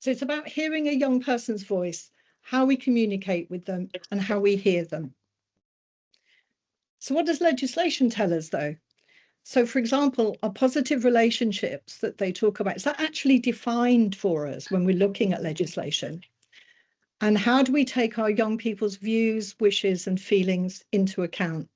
So it's about hearing a young person's voice, how we communicate with them and how we hear them. So what does legislation tell us though? So for example, our positive relationships that they talk about, is that actually defined for us when we're looking at legislation? And how do we take our young people's views, wishes and feelings into account?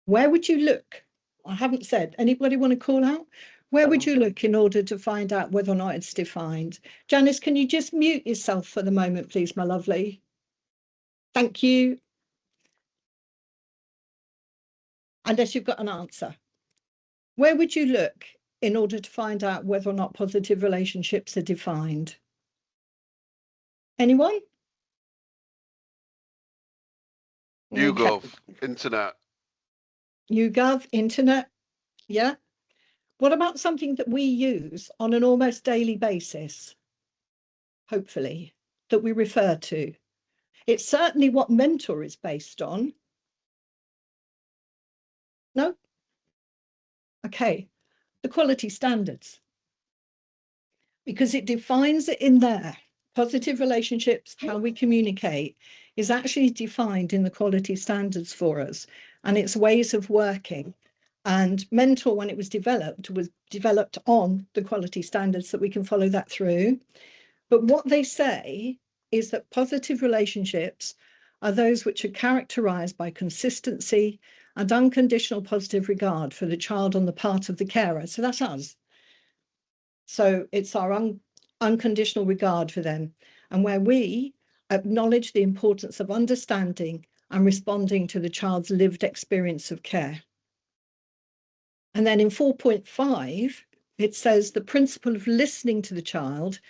Where would you look? I haven't said, anybody want to call out? Where would you look in order to find out whether or not it's defined? Janice, can you just mute yourself for the moment, please, my lovely? Thank you. Unless you've got an answer. Where would you look in order to find out whether or not positive relationships are defined? Anyone? YouGov, internet. YouGov, internet, yeah. What about something that we use on an almost daily basis? Hopefully, that we refer to. It's certainly what Mentor is based on. No? Okay, the quality standards. Because it defines it in there. Positive relationships, how we communicate, is actually defined in the quality standards for us and its ways of working. And Mentor, when it was developed on the quality standards that we can follow that through. But what they say is that positive relationships are those which are characterized by consistency and unconditional positive regard for the child on the part of the carer. So that's us. So it's our unconditional regard for them, and where we acknowledge the importance of understanding and responding to the child's lived experience of care. And then in 4.5, it says the principle of listening to the child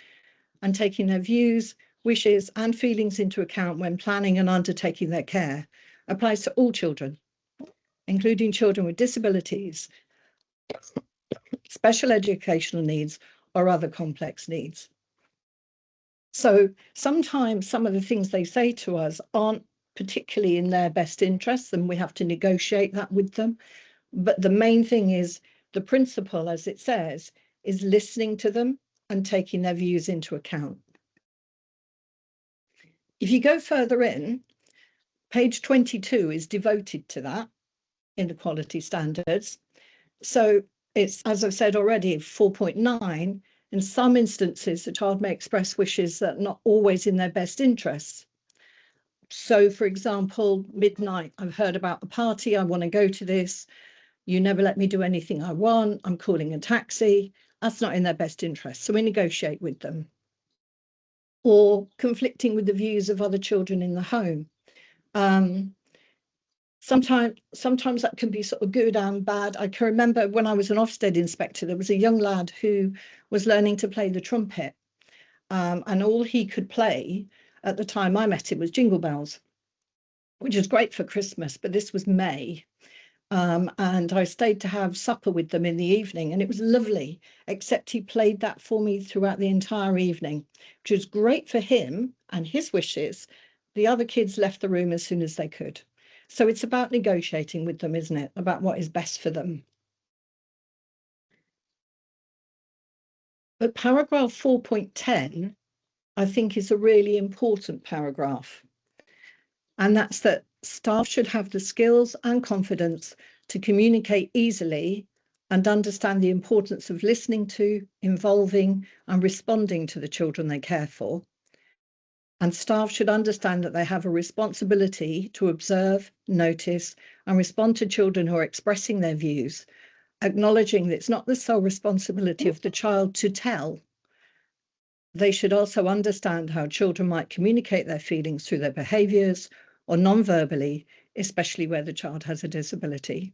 and taking their views, wishes and feelings into account when planning and undertaking their care applies to all children, including children with disabilities, special educational needs or other complex needs. So sometimes some of the things they say to us aren't particularly in their best interests, and we have to negotiate that with them. But the main thing is the principle, as it says, is listening to them and taking their views into account. If you go further in, page 22 is devoted to that in the quality standards. So it's, as I've said already, 4.9, in some instances, the child may express wishes that are not always in their best interests. So, for example, midnight, I've heard about the party, I want to go to this. You never let me do anything I want. I'm calling a taxi. That's not in their best interest. So we negotiate with them. Or conflicting with the views of other children in the home. Sometimes that can be sort of good and bad. I can remember when I was an Ofsted inspector, there was a young lad who was learning to play the trumpet. And all he could play at the time I met him was Jingle Bells, which is great for Christmas, but this was May. And I stayed to have supper with them in the evening, and it was lovely, except he played that for me throughout the entire evening, which was great for him and his wishes. The other kids left the room as soon as they could. So it's about negotiating with them, isn't it? About what is best for them. But paragraph 4.10, I think, is a really important paragraph. And that's that staff should have the skills and confidence to communicate easily and understand the importance of listening to, involving and responding to the children they care for. And staff should understand that they have a responsibility to observe, notice and respond to children who are expressing their views, acknowledging that it's not the sole responsibility of the child to tell. They should also understand how children might communicate their feelings through their behaviours or non-verbally, especially where the child has a disability.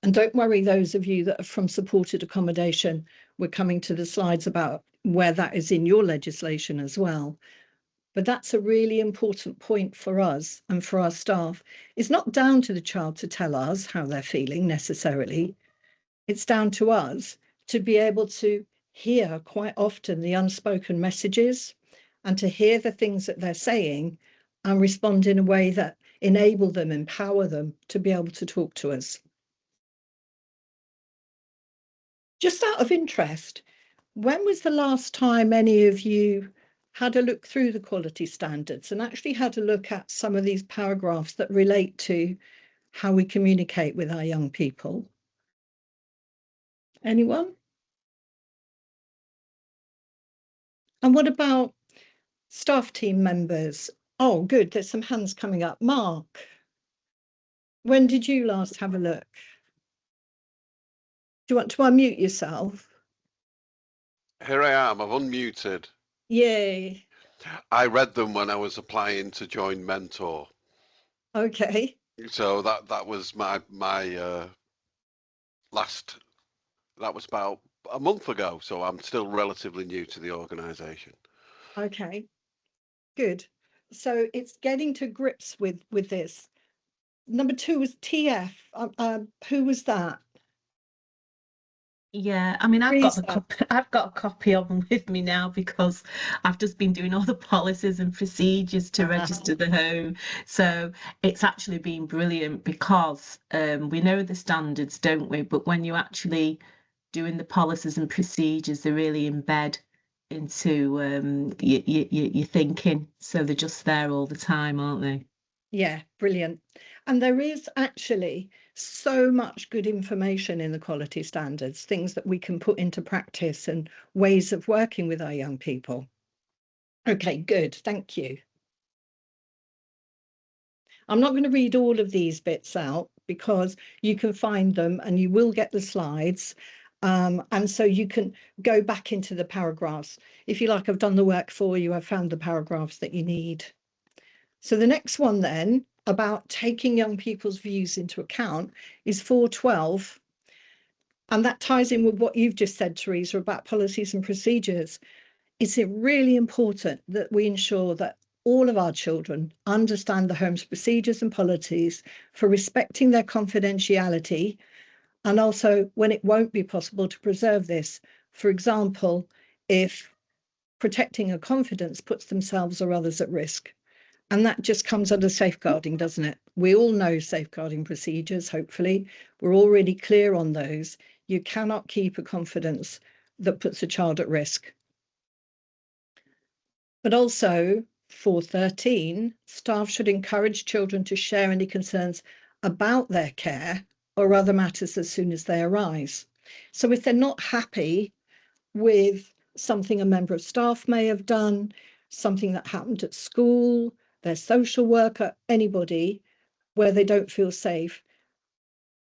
And don't worry, those of you that are from supported accommodation, we're coming to the slides about where that is in your legislation as well. But that's a really important point for us and for our staff. It's not down to the child to tell us how they're feeling necessarily. It's down to us to be able to hear quite often the unspoken messages and to hear the things that they're saying and respond in a way that enable them, empower them to be able to talk to us. Just out of interest, When was the last time any of you had a look through the quality standards and actually had a look at some of these paragraphs that relate to how we communicate with our young people? Anyone? And what about staff team members? Oh, good. There's some hands coming up. Mark, when did you last have a look? Do you want to unmute yourself? Here I am. I've unmuted. Yay. I read them when I was applying to join Mentor. Okay. So that was my last. That was about a month ago. So I'm still relatively new to the organisation. Okay. Good. So it's getting to grips with this. Number 2 was TF. Who was that? Yeah, I mean, I've got Teresa. I've got a copy of them with me now because I've just been doing all the policies and procedures to register the home. So it's actually been brilliant because we know the standards, don't we? But when you actually doing the policies and procedures, they really embed into your thinking. So they're just there all the time, aren't they? Yeah, brilliant. And there is actually so much good information in the quality standards, things that we can put into practice and ways of working with our young people. Okay, good. Thank you. I'm not going to read all of these bits out because you can find them and you will get the slides. And so you can go back into the paragraphs. If you like, I've done the work for you. I've found the paragraphs that you need. So the next one then, about taking young people's views into account, is 412. And that ties in with what you've just said, Teresa, about policies and procedures. It's really important that we ensure that all of our children understand the home's procedures and policies for respecting their confidentiality, and also when it won't be possible to preserve this. For example, if protecting a confidence puts themselves or others at risk. And that just comes under safeguarding, doesn't it? We all know safeguarding procedures, hopefully. We're already clear on those. You cannot keep a confidence that puts a child at risk. But also, 413, staff should encourage children to share any concerns about their care or other matters as soon as they arise. So if they're not happy with something a member of staff may have done, something that happened at school, their social worker, anybody, where they don't feel safe,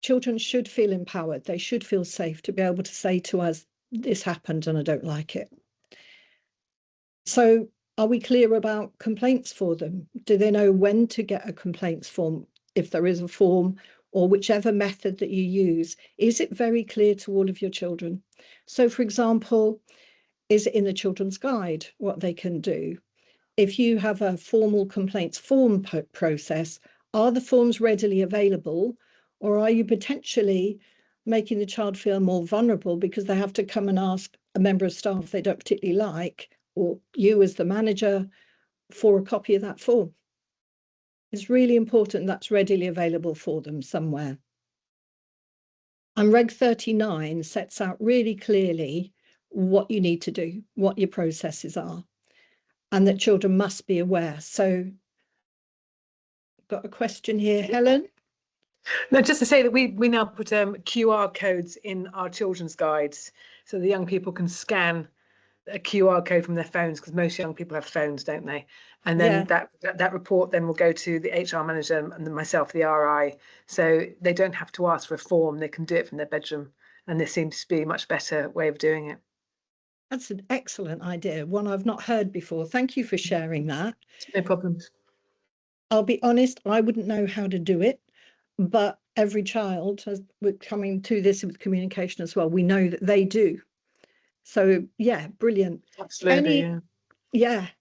children should feel empowered. They should feel safe to be able to say to us, this happened and I don't like it. So are we clear about complaints for them? Do they know when to get a complaints form, if there is a form, or whichever method that you use? Is it very clear to all of your children? So, for example, is it in the children's guide what they can do? If you have a formal complaints form process, are the forms readily available, or are you potentially making the child feel more vulnerable because they have to come and ask a member of staff they don't particularly like, or you as the manager, for a copy of that form? It's really important that's readily available for them somewhere. And Reg 39 sets out really clearly what you need to do, what your processes are, and that children must be aware. So, got a question here, Helen? No, just to say that we now put QR codes in our children's guides so the young people can scan a QR code from their phones, because most young people have phones, don't they? And then that report then will go to the HR manager and then myself, the RI. So they don't have to ask for a form, they can do it from their bedroom. And this seems to be a much better way of doing it. That's an excellent idea, one I've not heard before. Thank you for sharing that. No problems. I'll be honest, I wouldn't know how to do it, but every child, as we're coming to this with communication as well, we know that they do. So yeah, brilliant. Absolutely.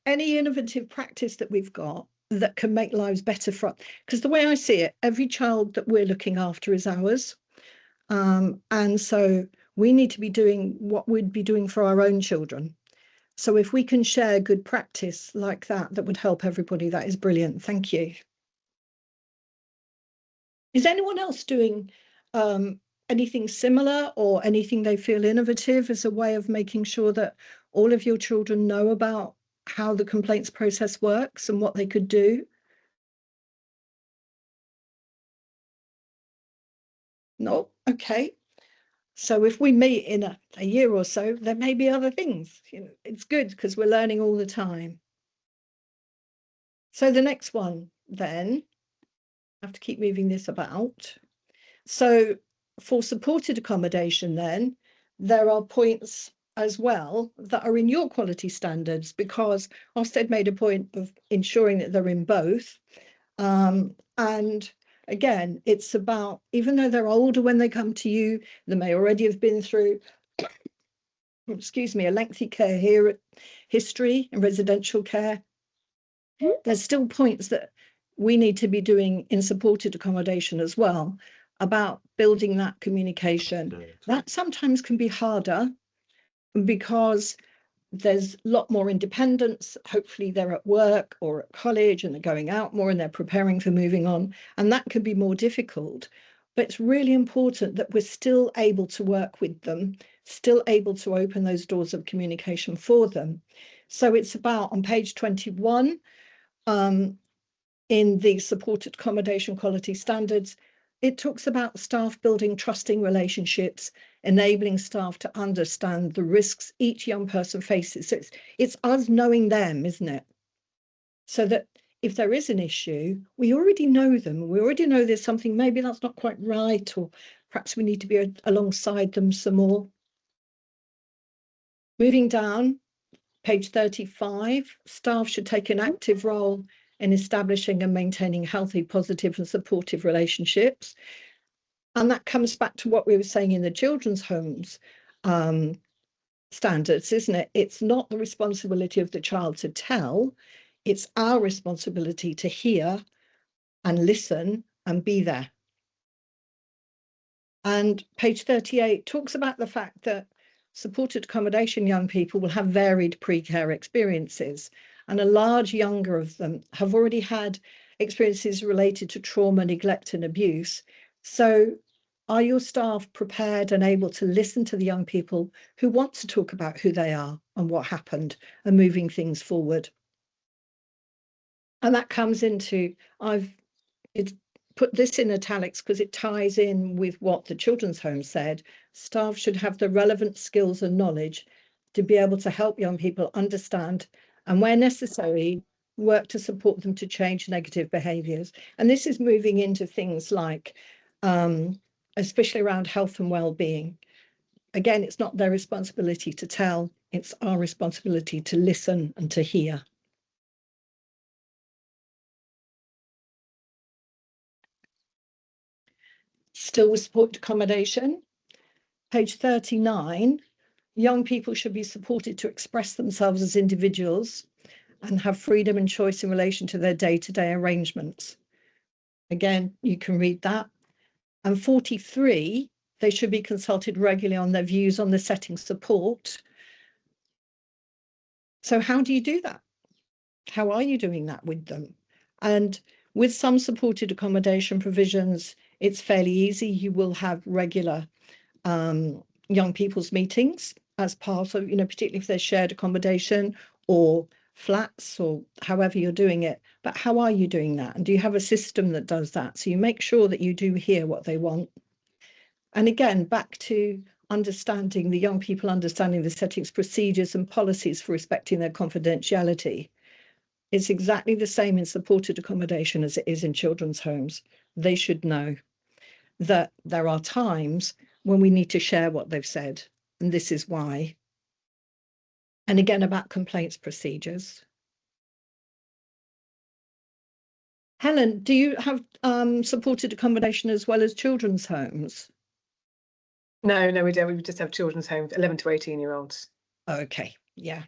Any innovative practice that we've got that can make lives better for, because the way I see it, every child that we're looking after is ours. And so we need to be doing what we'd be doing for our own children. So if we can share good practice like that, that would help everybody, that is brilliant. Thank you. Is anyone else doing anything similar or anything they feel innovative as a way of making sure that all of your children know about how the complaints process works and what they could do? No? Okay. So if we meet in a year or so, there may be other things. You know, it's good because we're learning all the time. So the next one then, I have to keep moving this about. So for supported accommodation then, there are points as well that are in your quality standards, because Ofsted made a point of ensuring that they're in both. And again, it's about, even though they're older when they come to you, they may already have been through, excuse me, a lengthy care here history and residential care. There's still points that we need to be doing in supported accommodation as well, about building that communication. That sometimes can be harder because there's a lot more independence. Hopefully they're at work or at college and they're going out more and they're preparing for moving on, and that can be more difficult. But it's really important that we're still able to work with them, still able to open those doors of communication for them. So it's about, on page 21, in the supported accommodation quality standards, it talks about staff building trusting relationships, enabling staff to understand the risks each young person faces. So it's us knowing them, isn't it? So that if there is an issue, we already know them. We already know there's something, maybe that's not quite right, or perhaps we need to be alongside them some more. Moving down, page 35, staff should take an active role in establishing and maintaining healthy, positive and supportive relationships. And that comes back to what we were saying in the children's homes standards, isn't it? It's not the responsibility of the child to tell, it's our responsibility to hear and listen and be there. And page 38 talks about the fact that supported accommodation young people will have varied pre-care experiences, and a large number of them have already had experiences related to trauma, neglect and abuse. So are your staff prepared and able to listen to the young people who want to talk about who they are and what happened and moving things forward? And that comes into, it's put this in italics because it ties in with what the children's home said. Staff should have the relevant skills and knowledge to be able to help young people understand, and where necessary, work to support them to change negative behaviours. And this is moving into things like, especially around health and well-being. Again, it's not their responsibility to tell, it's our responsibility to listen and to hear. Still with supported accommodation, page 39, young people should be supported to express themselves as individuals and have freedom and choice in relation to their day-to-day arrangements. Again, you can read that. And 43, they should be consulted regularly on their views on the setting support. So how do you do that? How are you doing that with them? And with some supported accommodation provisions, it's fairly easy. You will have regular young people's meetings as part of, particularly if there's shared accommodation or flats or however you're doing it. But how are you doing that? And do you have a system that does that? So you make sure that you do hear what they want. And again, back to understanding the young people, understanding the settings, procedures and policies for respecting their confidentiality. It's exactly the same in supported accommodation as it is in children's homes. They should know that there are times when we need to share what they've said, and this is why. And again, about complaints procedures. Helen, do you have supported accommodation as well as children's homes? No, we don't. We just have children's homes, 11 to 18-year-olds. Okay, yeah.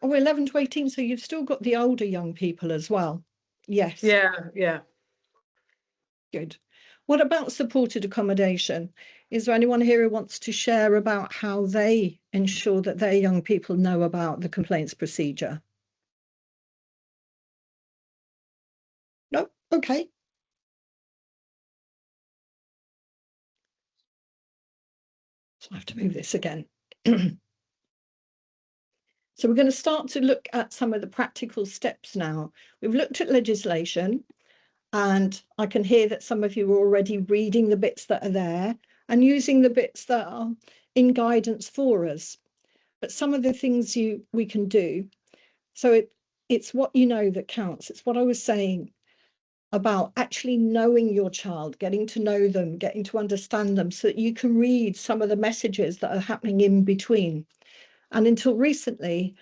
Oh, 11 to 18, so you've still got the older young people as well. Yes. Yeah. Good. What about supported accommodation? Is there anyone here who wants to share about how they ensure that their young people know about the complaints procedure? No? Okay. I have to move this again. So we're going to start to look at some of the practical steps now. We've looked at legislation, and I can hear that some of you are already reading the bits that are there and using the bits that are in guidance for us. But some of the things we can do. So it's what you know that counts. It's what I was saying about actually knowing your child, getting to know them, getting to understand them, so that you can read some of the messages that are happening in between. And until recently,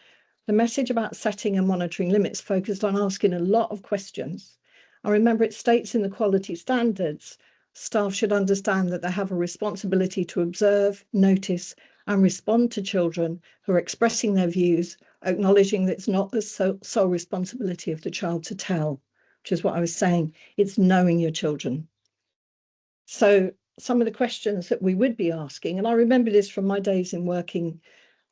the message about setting and monitoring limits focused on asking a lot of questions. I remember it states in the quality standards, staff should understand that they have a responsibility to observe, notice, and respond to children who are expressing their views, acknowledging that it's not the sole responsibility of the child to tell, which is what I was saying. It's knowing your children. So some of the questions that we would be asking, and I remember this from my days in working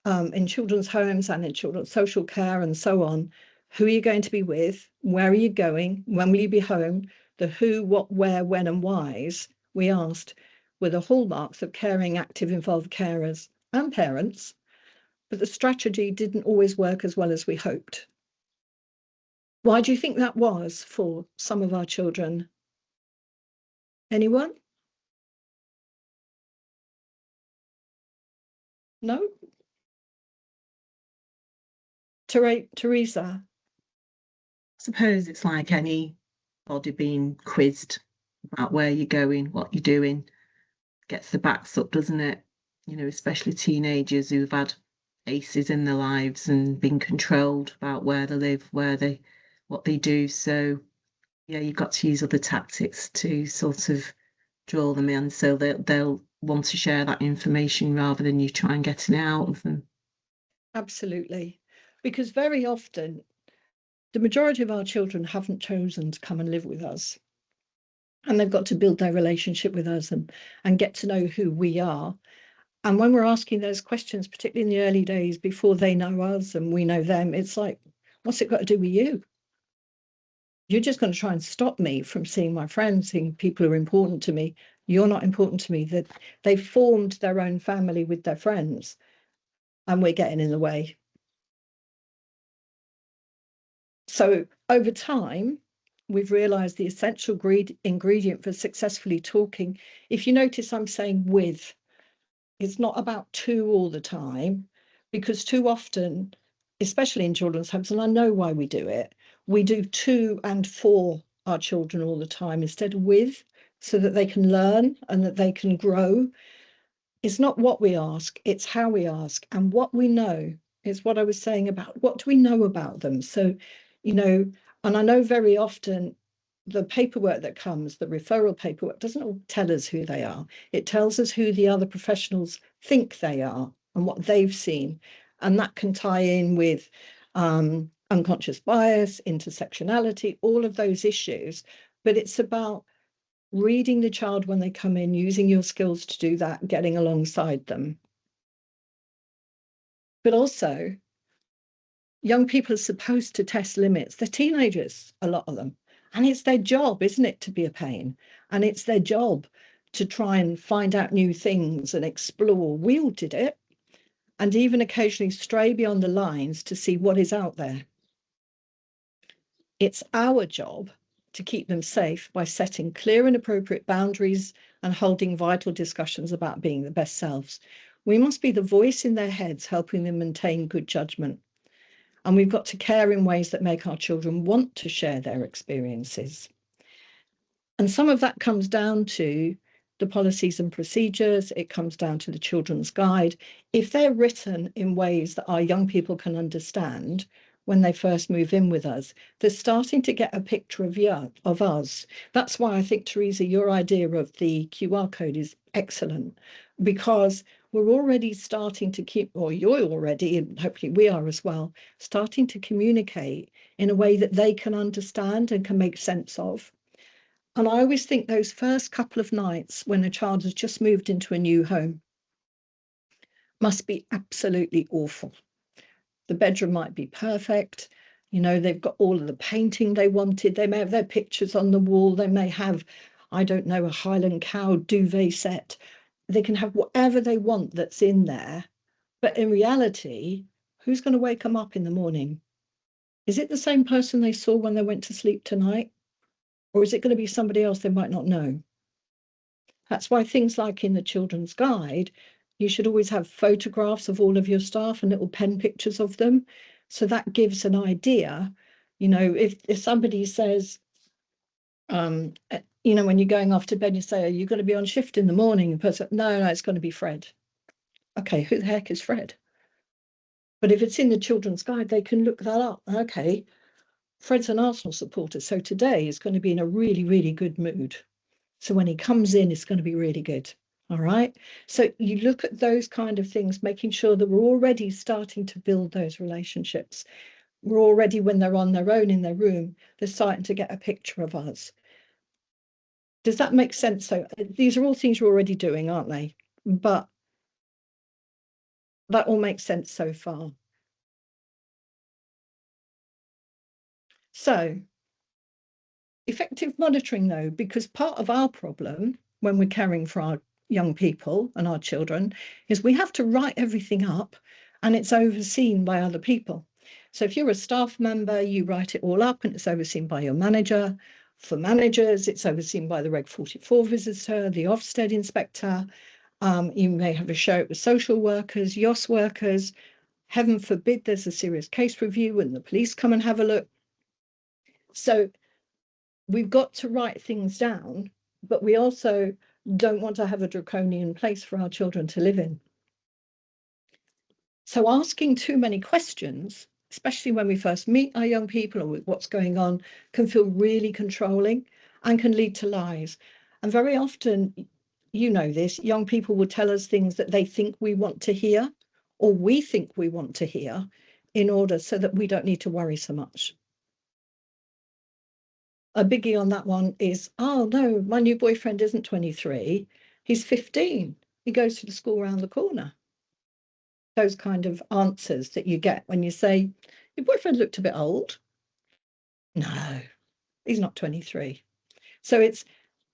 in children's homes and in children's social care and so on. Who are you going to be with? Where are you going? When will you be home? The who, what, where, when, and whys we asked were the hallmarks of caring, active, involved carers and parents, but the strategy didn't always work as well as we hoped. Why do you think that was for some of our children? Anyone? No? Teresa? I suppose it's like anybody being quizzed about where you're going, what you're doing. Gets the backs up, doesn't it? You know, especially teenagers who've had aces in their lives and been controlled about where they live, what they do. So yeah, you've got to use other tactics to sort of draw them in, so they'll want to share that information rather than you try and getting it out of them. Absolutely. Because very often the majority of our children haven't chosen to come and live with us. And they've got to build their relationship with us and get to know who we are. And when we're asking those questions, particularly in the early days before they know us and we know them, it's like, what's it got to do with you? You're just going to try and stop me from seeing my friends, seeing people who are important to me. You're not important to me. That they formed their own family with their friends, and we're getting in the way. So over time, we've realized the essential ingredient for successfully talking. If you notice, I'm saying with. It's not about to all the time, because too often, especially in children's homes, and I know why we do it, we do to and for our children all the time instead of with, so that they can learn and that they can grow. It's not what we ask, it's how we ask and what we know. It's what I was saying about what do we know about them. So, you know, and I know very often the paperwork that comes, the referral paperwork, doesn't all tell us who they are. It tells us who the other professionals think they are and what they've seen. And that can tie in with unconscious bias, intersectionality, all of those issues. But it's about reading the child when they come in, using your skills to do that, getting alongside them. But also, young people are supposed to test limits. They're teenagers, a lot of them. And it's their job, isn't it, to be a pain? And it's their job to try and find out new things and explore. We all did it. And even occasionally stray beyond the lines to see what is out there. It's our job to keep them safe by setting clear and appropriate boundaries and holding vital discussions about being the best selves. We must be the voice in their heads, helping them maintain good judgment. And we've got to care in ways that make our children want to share their experiences. And some of that comes down to the policies and procedures. It comes down to the children's guide. If they're written in ways that our young people can understand when they first move in with us, they're starting to get a picture of us. That's why I think, Teresa, your idea of the QR code is excellent, because we're already starting to keep, or you're already, and hopefully we are as well, starting to communicate in a way that they can understand and can make sense of. And I always think those first couple of nights when a child has just moved into a new home must be absolutely awful. The bedroom might be perfect. You know, they've got all of the painting they wanted. They may have their pictures on the wall. They may have, I don't know, a Highland cow duvet set. they can have whatever they want that's in there. But in reality, who's going to wake them up in the morning? Is it the same person they saw when they went to sleep tonight? Or is it going to be somebody else they might not know? That's why things like in the children's guide, you should always have photographs of all of your staff and little pen pictures of them. So that gives an idea. You know, if somebody says, you know, when you're going off to bed, you say, are you going to be on shift in the morning? And the person, no, it's going to be Fred. Okay, who the heck is Fred? But if it's in the children's guide, they can look that up. Okay, Fred's an Arsenal supporter, so today is going to be in a really, really good mood. So when he comes in, it's going to be really good. All right. So you look at those kind of things, making sure that we're already starting to build those relationships. We're already, when they're on their own in their room, they're starting to get a picture of us. Does that make sense? So these are all things you're already doing, aren't they? But that all makes sense so far. So effective monitoring, though, because part of our problem when we're caring for our young people and our children is we have to write everything up and it's overseen by other people. So if you're a staff member, you write it all up and it's overseen by your manager. For managers, it's overseen by the Reg 44 visitor, the Ofsted inspector. You may have to share it with social workers, YOS workers. Heaven forbid there's a serious case review and the police come and have a look. So we've got to write things down, but we also don't want to have a draconian place for our children to live in. So asking too many questions, especially when we first meet our young people or with what's going on, can feel really controlling and can lead to lies. And very often, you know this, young people will tell us things that they think we want to hear or we think we want to hear in order so that we don't need to worry so much. A biggie on that one is, oh no, my new boyfriend isn't 23, he's 15. He goes to the school around the corner. Those kind of answers that you get when you say, your boyfriend looked a bit old. No, he's not 23. So it's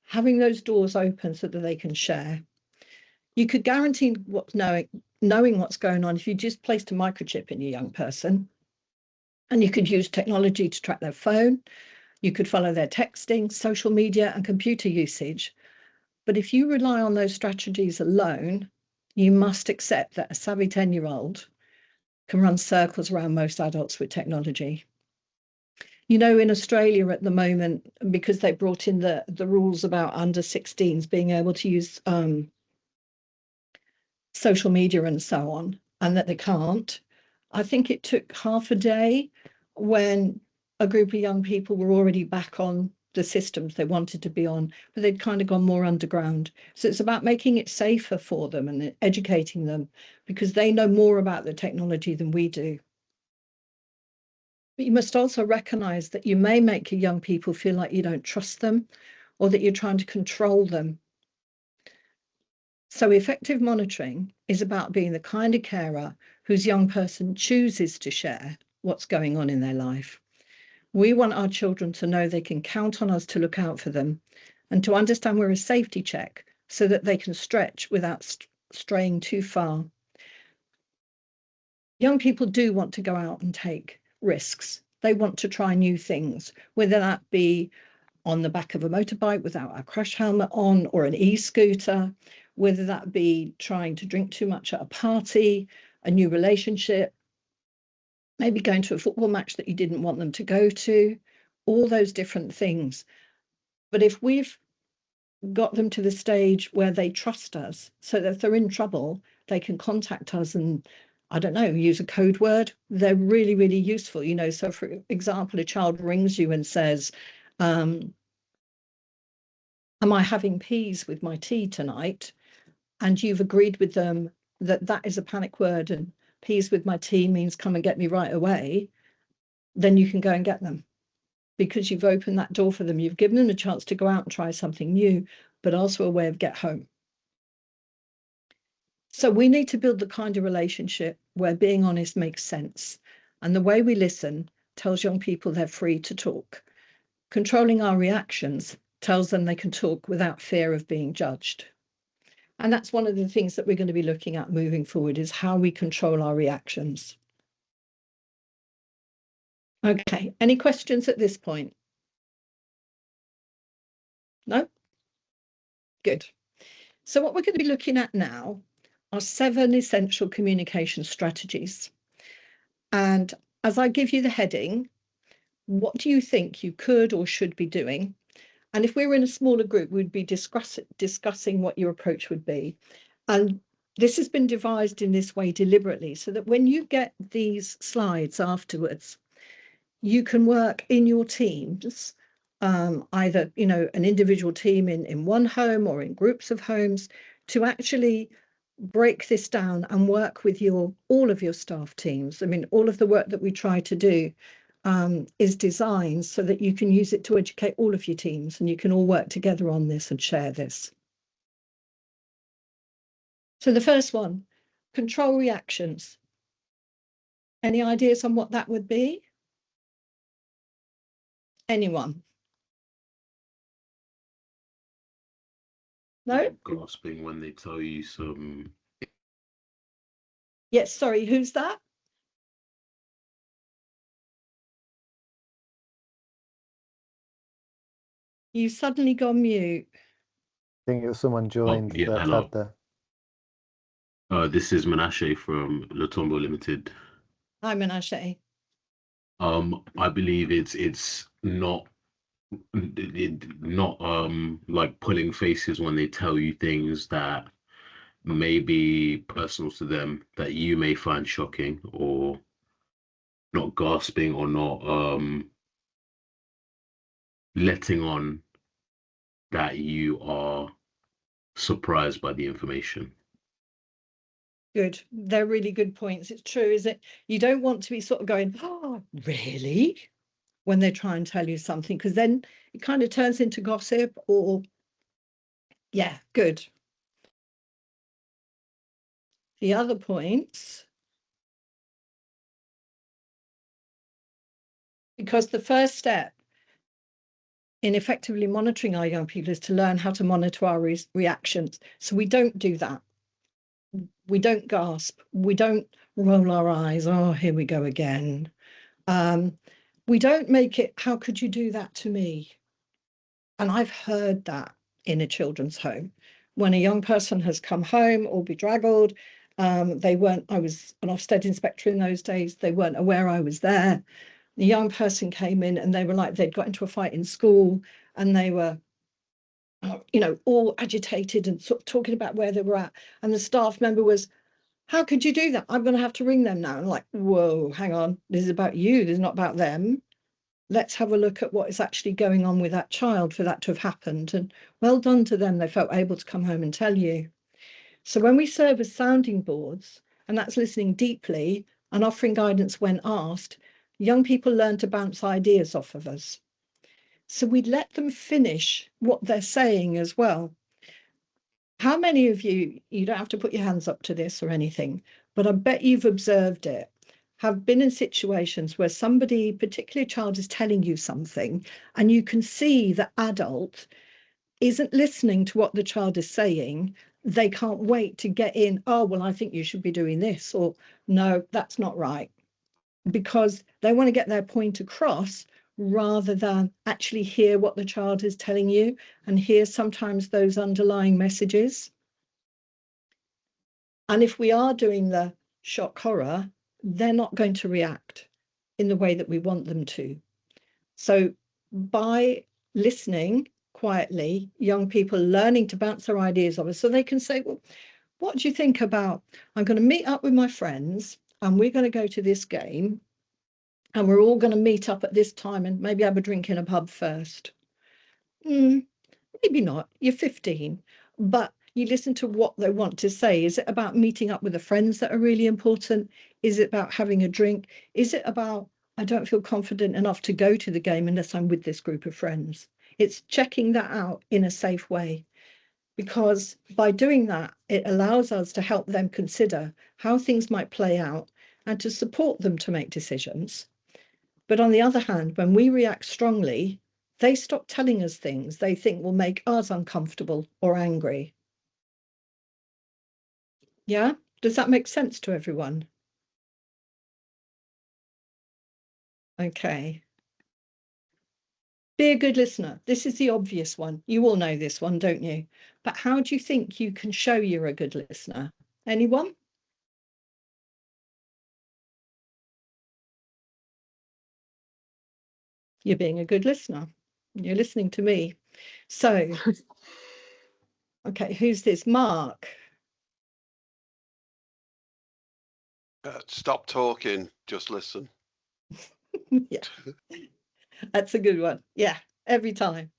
having those doors open so that they can share. You could guarantee knowing what's going on if you just placed a microchip in your young person, and you could use technology to track their phone. You could follow their texting, social media, and computer usage. But if you rely on those strategies alone, you must accept that a savvy 10-year-old can run circles around most adults with technology. You know, in Australia at the moment, because they brought in the rules about under 16s being able to use social media and so on, and that they can't. I think it took half a day when a group of young people were already back on the systems they wanted to be on, but they'd kind of gone more underground. So it's about making it safer for them and educating them because they know more about the technology than we do. But you must also recognize that you may make your young people feel like you don't trust them or that you're trying to control them. So effective monitoring is about being the kind of carer whose young person chooses to share what's going on in their life. We want our children to know they can count on us to look out for them and to understand we're a safety check so that they can stretch without straying too far. Young people do want to go out and take risks. They want to try new things, whether that be on the back of a motorbike without a crash helmet on or an e-scooter, whether that be trying to drink too much at a party, a new relationship, maybe going to a football match that you didn't want them to go to, all those different things. But if we've got them to the stage where they trust us, so that if they're in trouble, they can contact us and, I don't know, use a code word, they're really, really useful. You know, so for example, a child rings you and says, am I having peas with my tea tonight? And you've agreed with them that that is a panic word and peas with my tea means come and get me right away, then you can go and get them because you've opened that door for them. You've given them a chance to go out and try something new, but also a way of get home. So we need to build the kind of relationship where being honest makes sense. And the way we listen tells young people they're free to talk. Controlling our reactions tells them they can talk without fear of being judged. And that's one of the things that we're going to be looking at moving forward, is how we control our reactions. Okay, any questions at this point? No? Good. So what we're going to be looking at now are 7 essential communication strategies. And as I give you the heading, what do you think you could or should be doing? And if we were in a smaller group, we'd be discussing what your approach would be. And this has been devised in this way deliberately, so that when you get these slides afterwards, you can work in your teams, either, you know, an individual team in one home or in groups of homes, to actually break this down and work with all of your staff teams. I mean, all of the work that we try to do is designed so that you can use it to educate all of your teams, and you can all work together on this and share this. So the first one, control reactions. Any ideas on what that would be? Anyone? No? Gasping when they tell you some. Yes, sorry, who's that? You've suddenly gone mute. I think it was someone joined yeah, that hello. had the. This is Menashe from Latombo Limited. Hi, Menashe. I believe it's not like pulling faces when they tell you things that may be personal to them that you may find shocking, or not gasping, or not letting on that you are surprised by the information. Good. They're really good points. It's true, is it? You don't want to be sort of going, oh, really? When they try and tell you something, because then it kind of turns into gossip, or, yeah, good. The other points, because the first step in effectively monitoring our young people is to learn how to monitor our reactions. So we don't do that. We don't gasp. We don't roll our eyes. Oh, here we go again. We don't make it, how could you do that to me? And I've heard that in a children's home. When a young person has come home or bedraggled, I was an Ofsted inspector in those days, they weren't aware I was there. The young person came in and they were like, they'd got into a fight in school, and they were, you know, all agitated and sort of talking about where they were at. And the staff member was, how could you do that? I'm going to have to ring them now. And I'm like, whoa, hang on. This is about you. This is not about them. Let's have a look at what is actually going on with that child for that to have happened. And well done to them. They felt able to come home and tell you. So when we serve as sounding boards, and that's listening deeply and offering guidance when asked, young people learn to bounce ideas off of us. So we let them finish what they're saying as well. How many of you don't have to put your hands up to this or anything, but I bet you've observed it, have been in situations where somebody, particularly a child, is telling you something, and you can see the adult isn't listening to what the child is saying. They can't wait to get in, oh, well, I think you should be doing this, or no, that's not right, because they want to get their point across rather than actually hear what the child is telling you and hear sometimes those underlying messages. And if we are doing the shock horror, they're not going to react in the way that we want them to. So by listening quietly, young people learning to bounce their ideas off us, so they can say, well, what do you think about, I'm going to meet up with my friends and we're going to go to this game, and we're all going to meet up at this time and maybe have a drink in a pub first. Maybe not, you're 15, but you listen to what they want to say. Is it about meeting up with the friends that are really important? Is it about having a drink? Is it about, I don't feel confident enough to go to the game unless I'm with this group of friends? It's checking that out in a safe way, because by doing that, it allows us to help them consider how things might play out and to support them to make decisions. But on the other hand, when we react strongly, they stop telling us things they think will make us uncomfortable or angry. Yeah, does that make sense to everyone? Okay. Be a good listener. This is the obvious one. You all know this one, don't you? But how do you think you can show you're a good listener? Anyone? You're being a good listener. You're listening to me. So, okay, who's this? Mark. Stop talking, just listen. Yeah, that's a good one. Yeah, every time.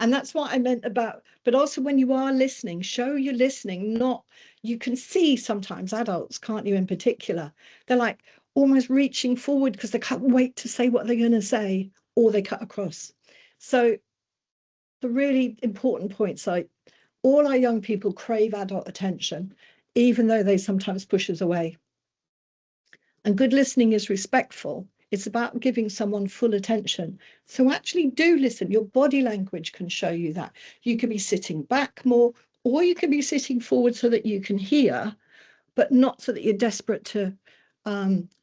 And that's what I meant about, but also when you are listening, show you're listening, not, you can see sometimes adults, can't you, in particular, they're like almost reaching forward because they can't wait to say what they're going to say, or they cut across. So the really important points are all our young people crave adult attention, even though they sometimes push us away. And good listening is respectful. It's about giving someone full attention. So actually do listen. Your body language can show you that. You could be sitting back more, or you could be sitting forward so that you can hear, but not so that you're desperate to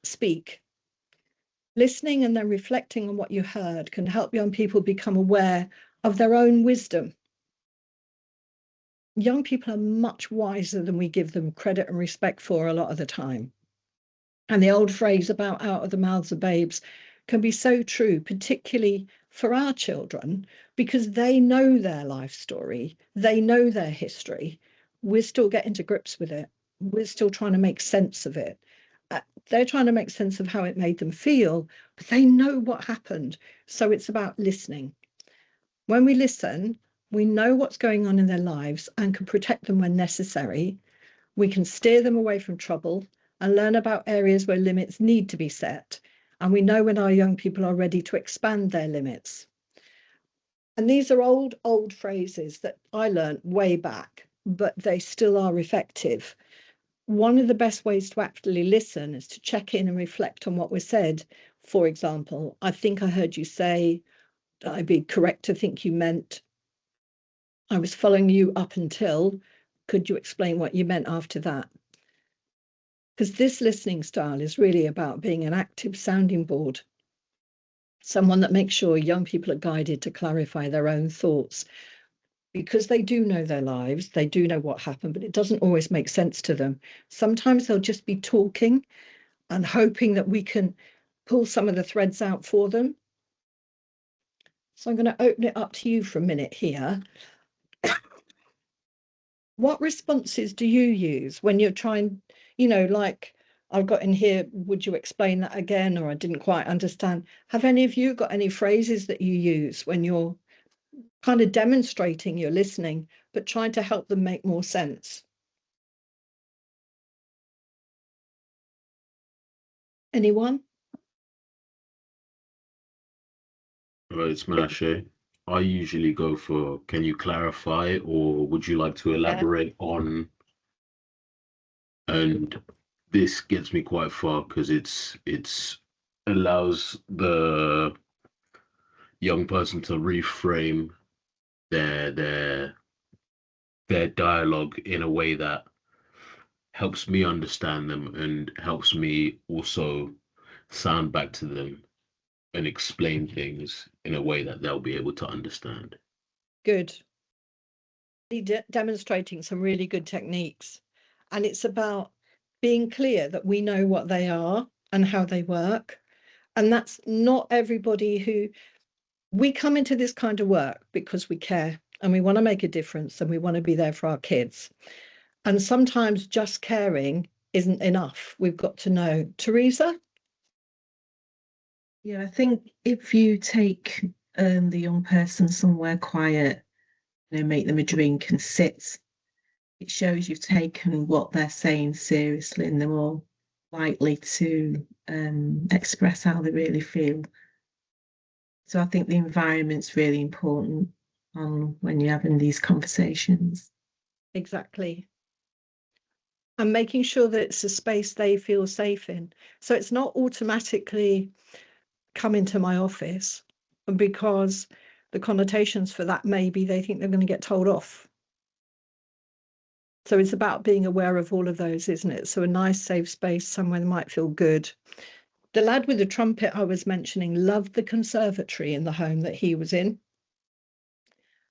speak. Listening and then reflecting on what you heard can help young people become aware of their own wisdom. Young people are much wiser than we give them credit and respect for a lot of the time. And the old phrase about out of the mouths of babes can be so true, particularly for our children, because they know their life story, they know their history. We're still getting to grips with it. We're still trying to make sense of it. They're trying to make sense of how it made them feel, but they know what happened. So it's about listening. When we listen, we know what's going on in their lives and can protect them when necessary. We can steer them away from trouble and learn about areas where limits need to be set. And we know when our young people are ready to expand their limits. And these are old phrases that I learned way back, but they still are effective. One of the best ways to actually listen is to check in and reflect on what was said. For example, I think I heard you say, I'd be correct to think you meant, I was following you up until, could you explain what you meant after that? Because this listening style is really about being an active sounding board, someone that makes sure young people are guided to clarify their own thoughts, because they do know their lives, they do know what happened, but it doesn't always make sense to them. Sometimes they'll just be talking and hoping that we can pull some of the threads out for them. So I'm going to open it up to you for a minute here. What responses do you use when you're trying, like I've got in here, would you explain that again? Or I didn't quite understand. Have any of you got any phrases that you use when you're kind of demonstrating you're listening, but trying to help them make more sense? Anyone? It's Menashe. I usually go for, can you clarify, or would you like to elaborate on? And this gets me quite far because it's allows the young person to reframe their dialogue in a way that helps me understand them and helps me also sound back to them and explain things in a way that they'll be able to understand. Good. Demonstrating some really good techniques. And it's about being clear that we know what they are and how they work. And that's not everybody who, we come into this kind of work because we care and we want to make a difference and we want to be there for our kids. And sometimes just caring isn't enough. We've got to know. Teresa? Yeah, I think if you take the young person somewhere quiet, make them a drink and sit, it shows you've taken what they're saying seriously and they're more likely to express how they really feel. So I think the environment's really important when you're having these conversations. Exactly. And making sure that it's a space they feel safe in. So it's not automatically come into my office, because the connotations for that maybe they think they're going to get told off. So it's about being aware of all of those, isn't it? So a nice safe space, somewhere that might feel good. The lad with the trumpet I was mentioning loved the conservatory in the home that he was in.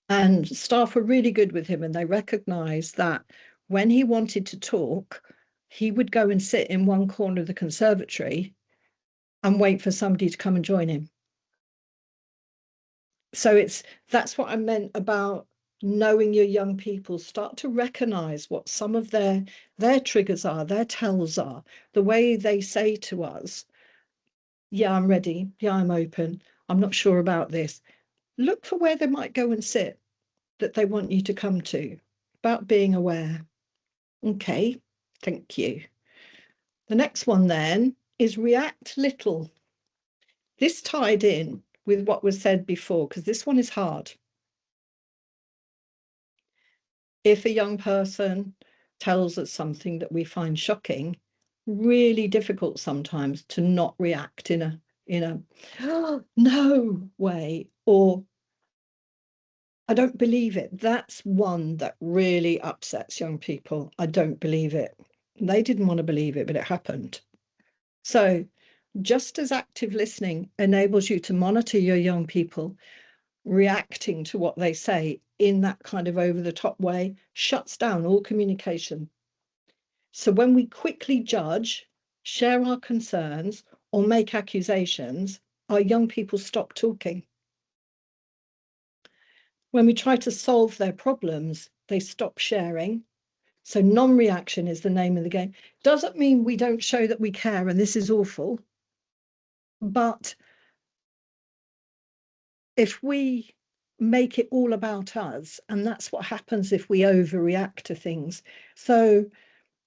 And staff were really good with him, and they recognised that when he wanted to talk, he would go and sit in one corner of the conservatory and wait for somebody to come and join him. So that's what I meant about knowing your young people. Start to recognise what some of their triggers are, their tells are, the way they say to us, yeah, I'm ready, yeah, I'm open, I'm not sure about this. Look for where they might go and sit that they want you to come to, about being aware. Okay, thank you. The next one then is react little. This tied in with what was said before, because this one is hard. If a young person tells us something that we find shocking, really difficult sometimes to not react in a no way, or I don't believe it. That's one that really upsets young people. I don't believe it. They didn't want to believe it, but it happened. So just as active listening enables you to monitor your young people reacting to what they say in that kind of over-the-top way, shuts down all communication. So when we quickly judge, share our concerns, or make accusations, our young people stop talking. When we try to solve their problems, they stop sharing. So non-reaction is the name of the game. Doesn't mean we don't show that we care and this is awful, but if we make it all about us, and that's what happens if we overreact to things. So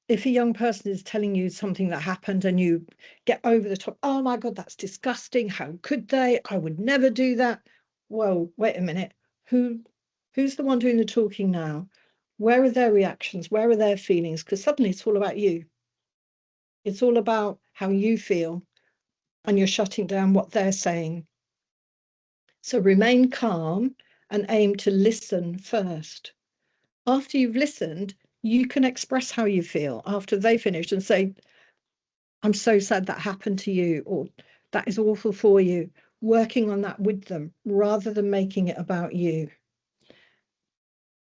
if a young person is telling you something that happened and you get over the top, oh my God, that's disgusting, how could they, I would never do that. Whoa, wait a minute, who's the one doing the talking now? Where are their reactions? Where are their feelings? Because suddenly it's all about you. It's all about how you feel, and you're shutting down what they're saying. So remain calm and aim to listen first. After you've listened, you can express how you feel after they finish and say, I'm so sad that happened to you, or that is awful for you. Working on that with them rather than making it about you.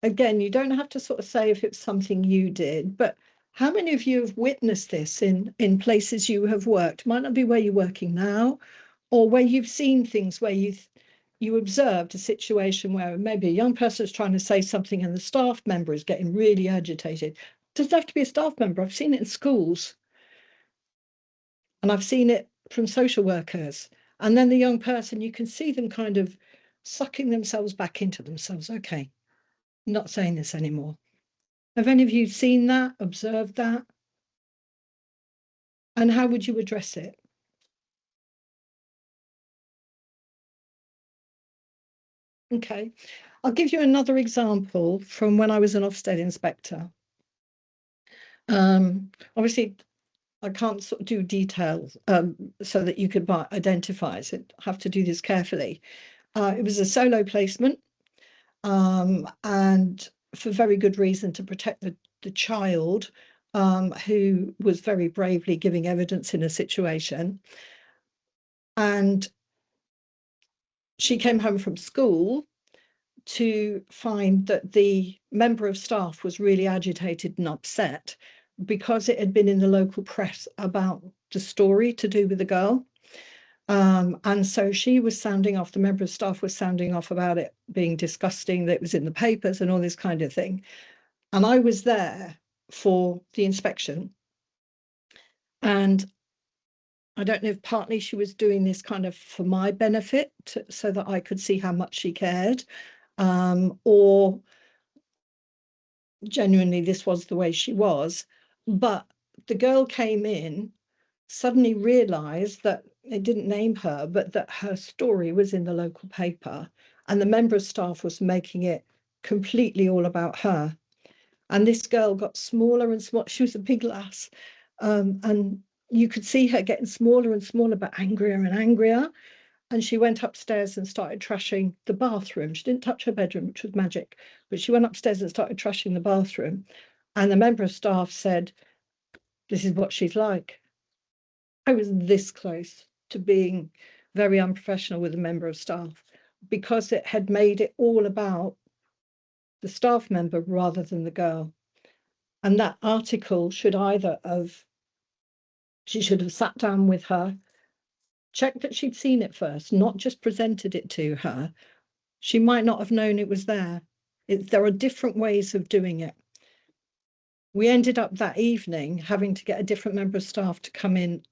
Again, you don't have to sort of say if it's something you did, but how many of you have witnessed this in places you have worked? Might not be where you're working now, or where you've seen things where you observed a situation where maybe a young person is trying to say something and the staff member is getting really agitated. Doesn't have to be a staff member. I've seen it in schools. And I've seen it from social workers. And then the young person, you can see them kind of sucking themselves back into themselves. Okay, I'm not saying this anymore. Have any of you seen that, observed that? And how would you address it? Okay, I'll give you another example from when I was an Ofsted inspector. Obviously, I can't sort of do details so that you could identify, so I have to do this carefully. It was a solo placement, and for very good reason, to protect the child who was very bravely giving evidence in a situation. And she came home from school to find that the member of staff was really agitated and upset because it had been in the local press about the story to do with the girl. And so she was sounding off, the member of staff was sounding off about it being disgusting, that it was in the papers and all this kind of thing. And I was there for the inspection. And I don't know if partly she was doing this kind of for my benefit, so that I could see how much she cared, or genuinely this was the way she was. But the girl came in, suddenly realised that it didn't name her, but that her story was in the local paper, and the member of staff was making it completely all about her. And this girl got smaller and smaller. She was a big lass, and you could see her getting smaller and smaller, but angrier and angrier. And she went upstairs and started trashing the bathroom. She didn't touch her bedroom, which was magic, but she went upstairs and started trashing the bathroom. And the member of staff said, this is what she's like. I was this close to being very unprofessional with a member of staff because it had made it all about the staff member rather than the girl. And that article should either have, she should have sat down with her, checked that she'd seen it first, not just presented it to her. She might not have known it was there. There are different ways of doing it. We ended up that evening having to get a different member of staff to come in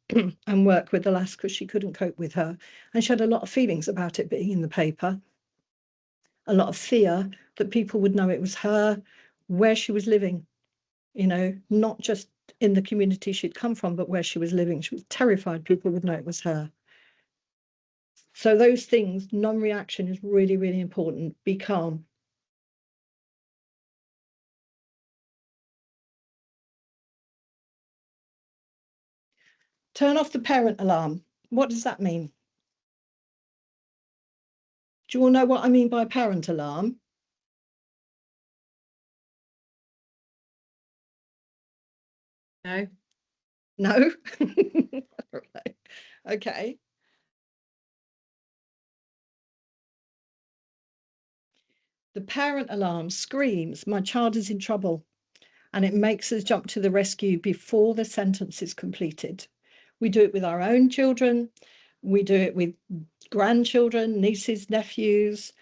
and work with the lass because she couldn't cope with her. And she had a lot of feelings about it being in the paper, a lot of fear that people would know it was her, where she was living, you know, not just in the community she'd come from, but where she was living. She was terrified people would know it was her. So those things, non-reaction is really, really important. Be calm. Turn off the parent alarm. What does that mean? Do you all know what I mean by parent alarm? No. No? Right. Okay. The parent alarm screams, my child is in trouble, and it makes us jump to the rescue before the sentence is completed. We do it with our own children. We do it with grandchildren, nieces, nephews.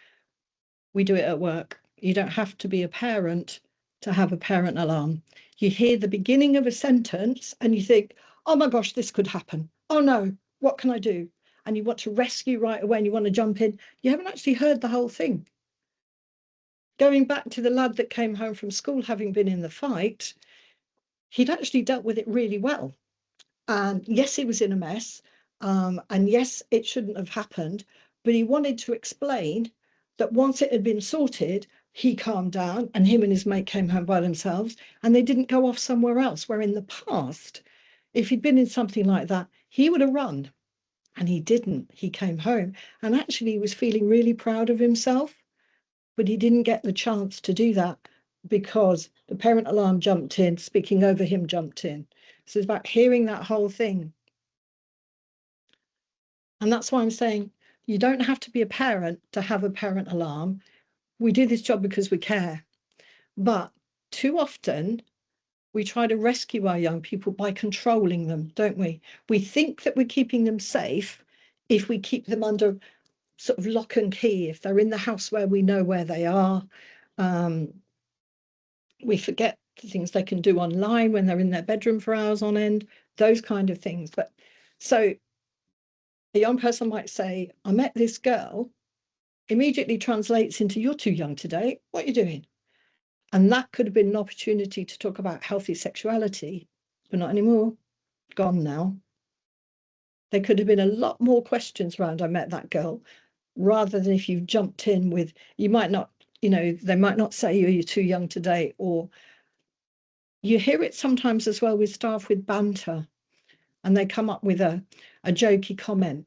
We do it at work. You don't have to be a parent to have a parent alarm. You hear the beginning of a sentence and you think, oh my gosh, this could happen. Oh no, what can I do? And you want to rescue right away and you want to jump in. You haven't actually heard the whole thing. Going back to the lad that came home from school having been in the fight, he'd actually dealt with it really well. And yes, he was in a mess. And yes, it shouldn't have happened. But he wanted to explain that once it had been sorted, he calmed down and him and his mate came home by themselves and they didn't go off somewhere else. Where in the past, if he'd been in something like that, he would have run. And he didn't. He came home and actually he was feeling really proud of himself. But he didn't get the chance to do that because the parent alarm jumped in, speaking over him jumped in. So it's about hearing that whole thing. And that's why I'm saying you don't have to be a parent to have a parent alarm. We do this job because we care. But too often we try to rescue our young people by controlling them, don't we? We think that we're keeping them safe if we keep them under sort of lock and key, if they're in the house where we know where they are. We forget the things they can do online when they're in their bedroom for hours on end, those kind of things. But so a young person might say, I met this girl, immediately translates into, you're too young today, what are you doing? And that could have been an opportunity to talk about healthy sexuality, but not anymore, gone now. There could have been a lot more questions around, I met that girl, rather than if you've jumped in with, you might not, you know, they might not say you're too young today, or you hear it sometimes as well with staff with banter, and they come up with a jokey comment.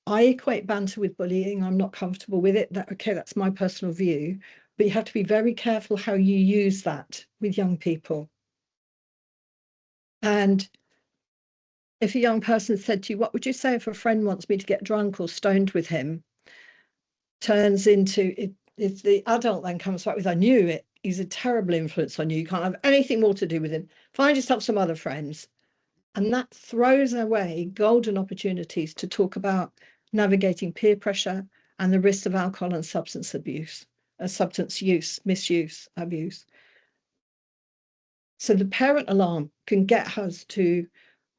I equate banter with bullying. I'm not comfortable with it. Okay, that's my personal view, but you have to be very careful how you use that with young people. And if a young person said to you, what would you say if a friend wants me to get drunk or stoned with him? Turns into it. If the adult then comes back with, I knew it, he's a terrible influence on you. You can't have anything more to do with him. Find yourself some other friends. And that throws away golden opportunities to talk about navigating peer pressure and the risks of alcohol and substance abuse, substance use, misuse, abuse. So the parent alarm can get us to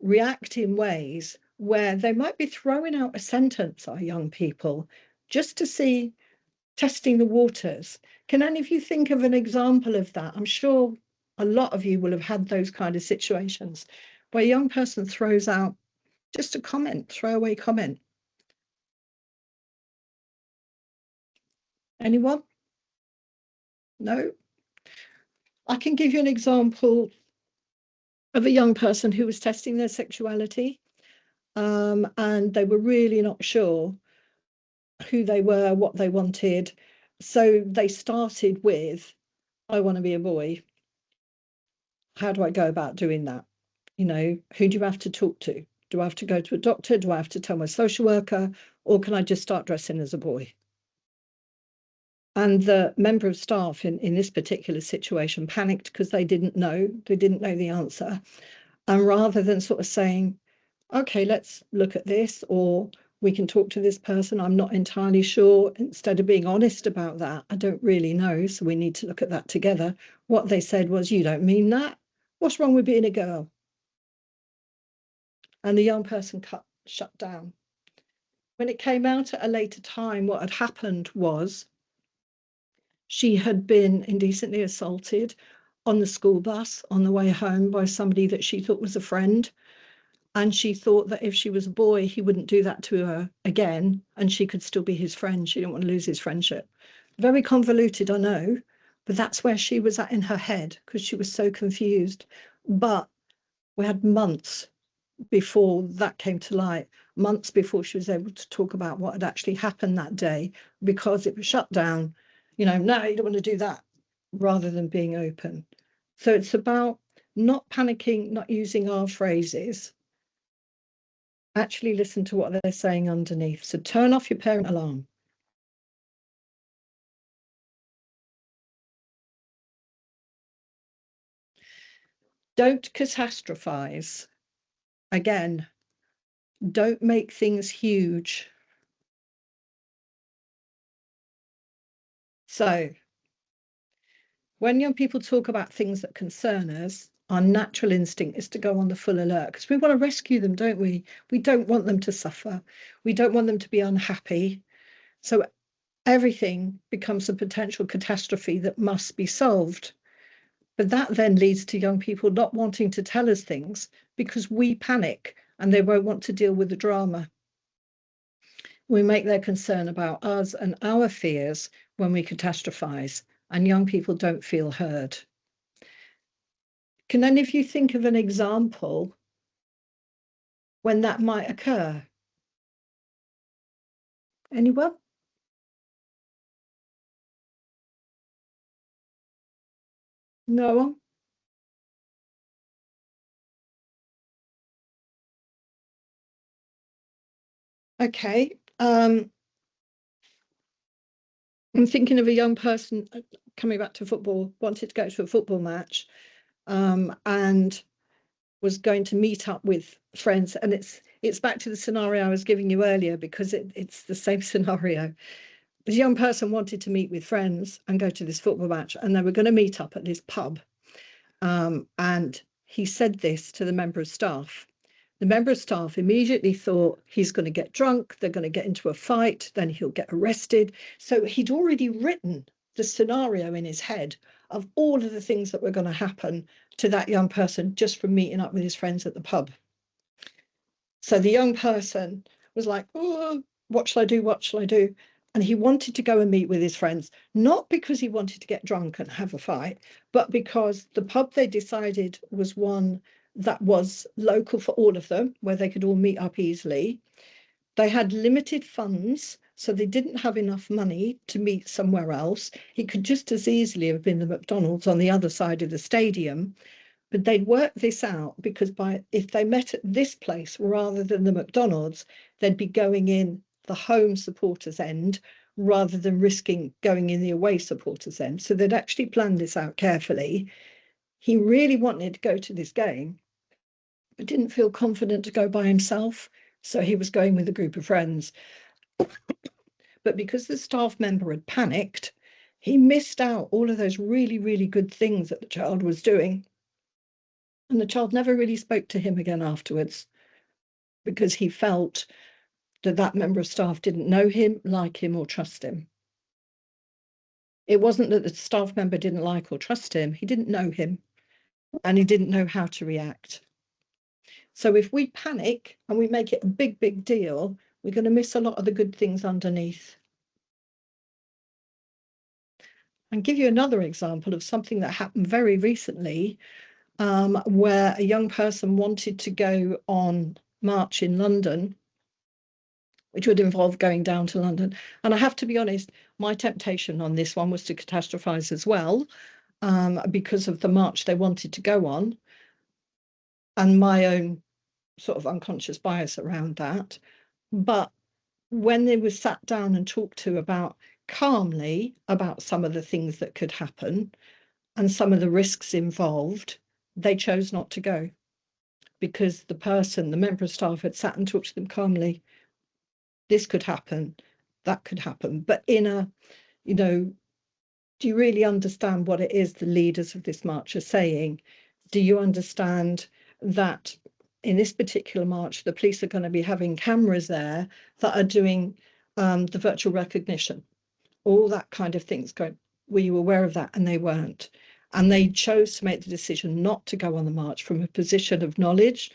react in ways where they might be throwing out a sentence, our young people, just to see, testing the waters. Can any of you think of an example of that? I'm sure a lot of you will have had those kind of situations where a young person throws out just a comment, throwaway comment. Anyone? No? I can give you an example of a young person who was testing their sexuality, and they were really not sure who they were, what they wanted. So they started with, I want to be a boy. how do I go about doing that? You know, who do you have to talk to? Do I have to go to a doctor? Do I have to tell my social worker? Or can I just start dressing as a boy? And the member of staff in this particular situation panicked because they didn't know the answer. And rather than sort of saying, okay, let's look at this, or we can talk to this person, I'm not entirely sure, instead of being honest about that, I don't really know, so we need to look at that together. What they said was, you don't mean that? What's wrong with being a girl? And the young person shut down. When it came out at a later time, what had happened was she had been indecently assaulted on the school bus on the way home by somebody that she thought was a friend. And she thought that if she was a boy, he wouldn't do that to her again, and she could still be his friend. She didn't want to lose his friendship. Very convoluted, I know, but that's where she was at in her head because she was so confused. But we had months before that came to light, months before she was able to talk about what had actually happened that day, because it was shut down. You know, no, you don't want to do that, rather than being open. So it's about not panicking, not using our phrases. Actually listen to what they're saying underneath. So turn off your parent alarm. Don't catastrophize. Again, don't make things huge. So when young people talk about things that concern us, our natural instinct is to go on the full alert because we want to rescue them, don't we? We don't want them to suffer. We don't want them to be unhappy. So everything becomes a potential catastrophe that must be solved. But that then leads to young people not wanting to tell us things because we panic and they won't want to deal with the drama. We make their concern about us and our fears when we catastrophize, and young people don't feel heard. Can any of you think of an example when that might occur? Anyone? No one? Okay. I'm thinking of a young person coming back to football, wanted to go to a football match, and was going to meet up with friends. And it's back to the scenario I was giving you earlier because it's the same scenario. This young person wanted to meet with friends and go to this football match, and they were going to meet up at this pub. And he said this to the member of staff. The member of staff immediately thought he's going to get drunk, they're going to get into a fight, then he'll get arrested. So he'd already written the scenario in his head of all of the things that were going to happen to that young person just from meeting up with his friends at the pub. So the young person was like, oh, what shall I do? What shall I do? And he wanted to go and meet with his friends, not because he wanted to get drunk and have a fight, but because the pub they decided was one that was local for all of them, where they could all meet up easily. They had limited funds, so they didn't have enough money to meet somewhere else. It could just as easily have been the McDonald's on the other side of the stadium. But they'd worked this out because if they met at this place rather than the McDonald's, they'd be going in the home supporters end rather than risking going in the away supporters end. So they'd actually planned this out carefully. He really wanted to go to this game, but didn't feel confident to go by himself. So he was going with a group of friends. But because the staff member had panicked, he missed out all of those really, really good things that the child was doing. And the child never really spoke to him again afterwards because he felt that that member of staff didn't know him, like him, or trust him. It wasn't that the staff member didn't like or trust him, he didn't know him and he didn't know how to react. So if we panic and we make it a big, big deal, we're going to miss a lot of the good things underneath. I'll give you another example of something that happened very recently, where a young person wanted to go on march in London, which would involve going down to London. And I have to be honest, my temptation on this one was to catastrophize as well. because of the march they wanted to go on, and my own sort of unconscious bias around that. But when they were sat down and talked to about calmly about some of the things that could happen and some of the risks involved, they chose not to go, because the member of staff had sat and talked to them calmly. This could happen, that could happen, but in a, do you really understand what it is the leaders of this march are saying? Do you understand that in this particular march, the police are going to be having cameras there that are doing the virtual recognition, all that kind of things going? Were you aware of that? And they weren't. And they chose to make the decision not to go on the march from a position of knowledge.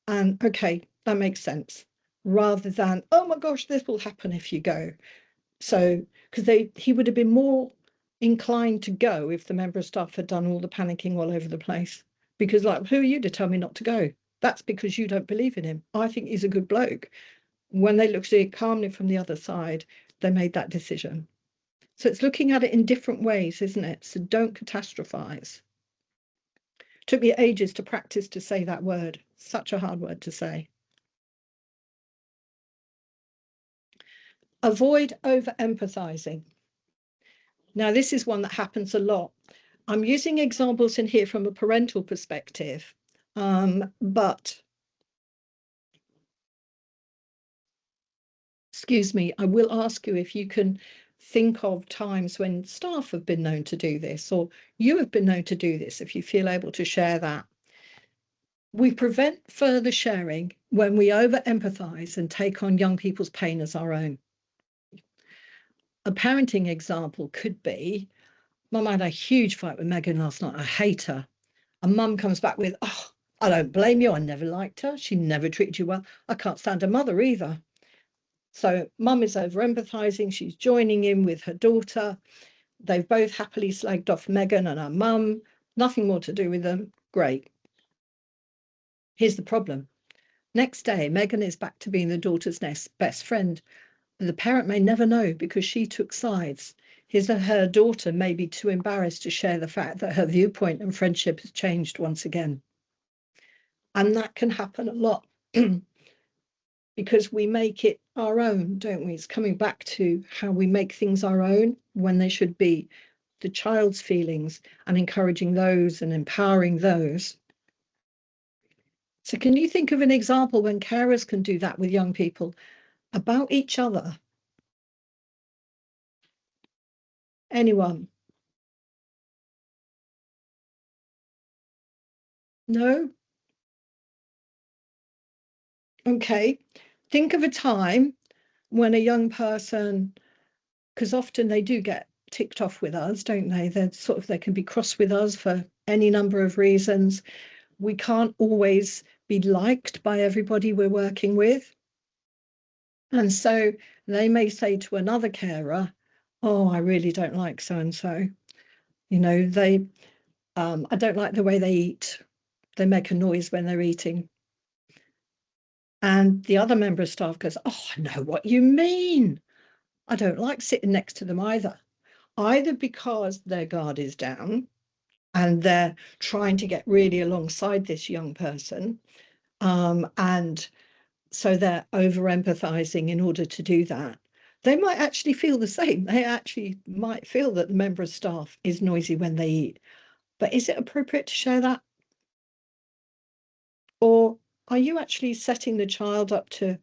And okay, that makes sense, rather than, oh my gosh, this will happen if you go. So, because he would have been more inclined to go if the member of staff had done all the panicking all over the place. Because, like, who are you to tell me not to go? That's because you don't believe in him. I think he's a good bloke. When they looked at it calmly from the other side, they made that decision. So it's looking at it in different ways, isn't it? So don't catastrophize. Took me ages to practice to say that word. Such a hard word to say. Avoid over-empathizing. Now, this is one that happens a lot. I'm using examples in here from a parental perspective, but excuse me, I will ask you if you can think of times when staff have been known to do this, or you have been known to do this, if you feel able to share that. We prevent further sharing when we over-empathize and take on young people's pain as our own. A parenting example could be, Mum had a huge fight with Megan last night. I hate her. And Mum comes back with, oh, I don't blame you. I never liked her. She never treated you well. I can't stand her mother either. So Mum is over-empathizing. She's joining in with her daughter. They've both happily slagged off Megan and her mum. Nothing more to do with them. Great. Here's the problem. Next day, Megan is back to being the daughter's best friend. The parent may never know because she took sides. Her daughter may be too embarrassed to share the fact that her viewpoint and friendship has changed once again. And that can happen a lot because we make it our own, don't we? It's coming back to how we make things our own when they should be the child's feelings, and encouraging those and empowering those. So can you think of an example when carers can do that with young people about each other? Anyone? No? Okay. Think of a time when a young person, because often they do get ticked off with us, don't they? They can be cross with us for any number of reasons. We can't always be liked by everybody we're working with. And so they may say to another carer, oh, I really don't like so-and-so. I don't like the way they eat. They make a noise when they're eating. And the other member of staff goes, oh, I know what you mean. I don't like sitting next to them either because their guard is down and they're trying to get really alongside this young person. And so they're over-empathizing in order to do that. They might actually feel the same. They actually might feel that the member of staff is noisy when they eat. But is it appropriate to share that? Or are you actually setting the child up to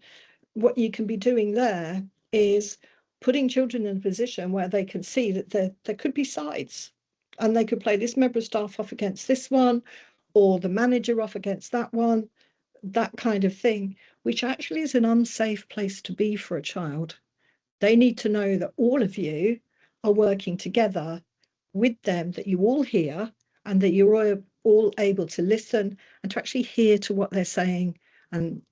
what you can be doing there is putting children in a position where they can see that there could be sides and they could play this member of staff off against this one or the manager off against that one, that kind of thing, which actually is an unsafe place to be for a child. They need to know that all of you are working together with them, that you all hear and that you're all able to listen and to actually hear to what they're saying and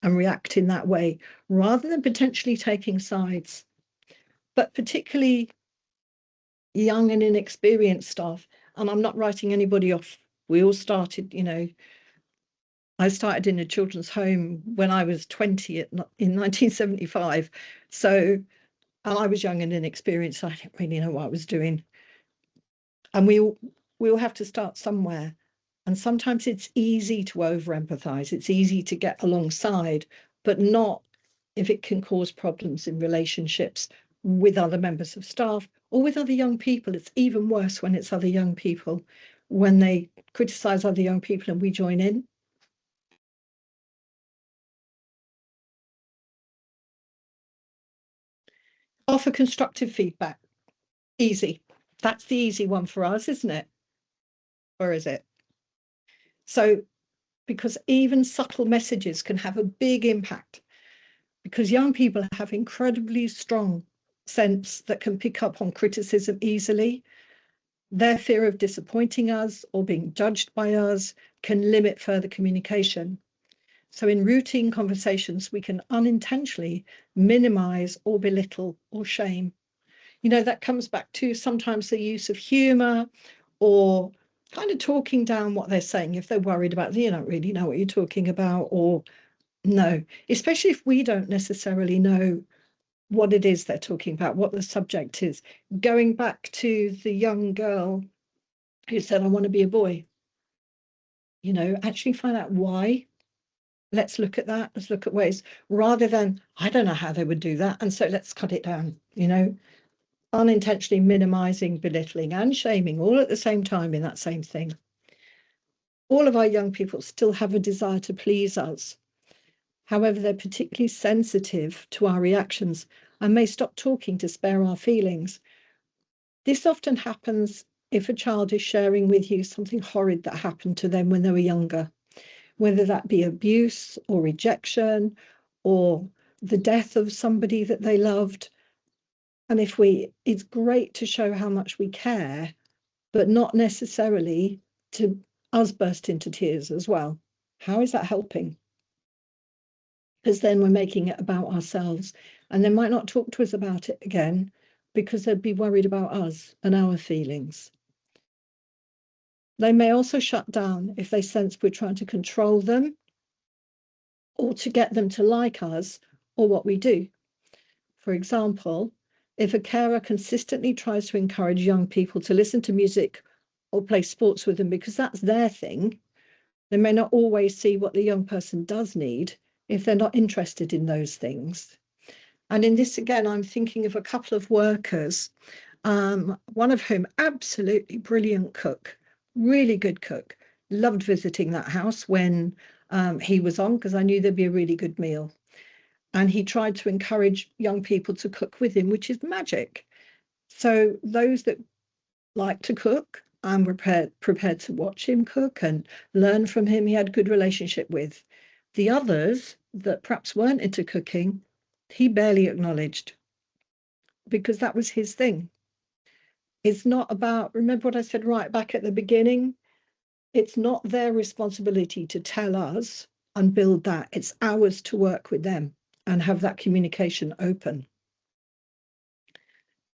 react in that way, rather than potentially taking sides. But particularly young and inexperienced staff, and I'm not writing anybody off. We all started, I started in a children's home when I was 20 in 1975. So, and I was young and inexperienced. So I didn't really know what I was doing. And we'll have to start somewhere. And sometimes it's easy to over empathize, it's easy to get alongside, but not if it can cause problems in relationships with other members of staff or with other young people. It's even worse when it's other young people, when they criticize other young people and we join in. Offer constructive feedback. Easy. That's the easy one for us, isn't it? Or is it? So, because even subtle messages can have a big impact, because young people have incredibly strong sense that can pick up on criticism easily. Their fear of disappointing us or being judged by us can limit further communication. So in routine conversations, we can unintentionally minimize or belittle or shame. You know, that comes back to sometimes the use of humor or kind of talking down what they're saying if they're worried about, you don't really know what you're talking about, or no, especially if we don't necessarily know what it is they're talking about, what the subject is. Going back to the young girl who said, I want to be a boy, you know, actually find out why. Let's look at that. Let's look at ways, rather than, I don't know how they would do that, and so let's cut it down, you know, unintentionally minimizing, belittling and shaming all at the same time in that same thing. All of our young people still have a desire to please us. However, they're particularly sensitive to our reactions and may stop talking to spare our feelings. This often happens if a child is sharing with you something horrid that happened to them when they were younger, whether that be abuse or rejection or the death of somebody that they loved. And it's great to show how much we care, but not necessarily to us burst into tears as well. How is that helping? Because then we're making it about ourselves, and they might not talk to us about it again because they'd be worried about us and our feelings. They may also shut down if they sense we're trying to control them or to get them to like us or what we do. For example, if a carer consistently tries to encourage young people to listen to music or play sports with them because that's their thing, they may not always see what the young person does need if they're not interested in those things. And in this, again, I'm thinking of a couple of workers, one of whom, absolutely brilliant cook, really good cook, loved visiting that house when he was on, because I knew there'd be a really good meal. And he tried to encourage young people to cook with him, which is magic. So those that like to cook and were prepared to watch him cook and learn from him, he had a good relationship with. The others that perhaps weren't into cooking, he barely acknowledged, because that was his thing. It's not about, remember what I said right back at the beginning? It's not their responsibility to tell us and build that. It's ours to work with them and have that communication open.